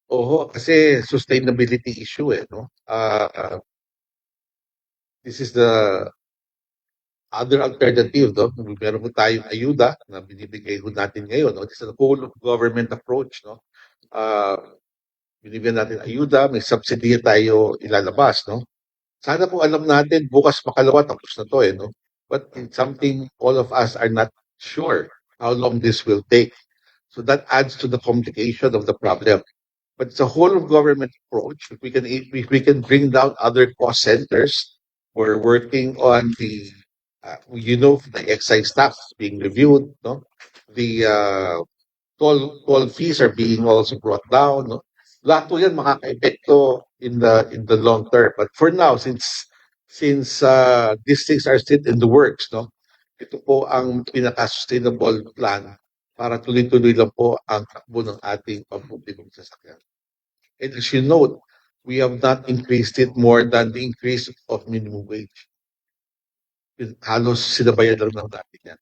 Oo, kasi sustainability issue eh, no? This is the other alternative, no? Meron po tayong ayuda na binibigay ho natin ngayon, no? This is a whole of government approach, no? Uh, Binibigyan natin ayuda, may subsidy tayo ilalabas, no? Sana po alam natin, bukas makalawa, tapos na to eh, no? But it's something all of us are not sure how long this will take. So that adds to the complication of the problem. But it's a whole of government approach. If we can bring down other cost centers, we're working on the excise tax being reviewed, no? The toll fees are being also brought down, no? Lahat po yan makaka-epekto in the long term. But for now, since these things are still in the works, no? Ito po ang pinaka-sustainable plan para tuloy-tuloy lang po ang takbo ng ating pampublikong sasakyan. And as you note, we have not increased it more than the increase of minimum wage. Halos sinabayan lang ng dati yan.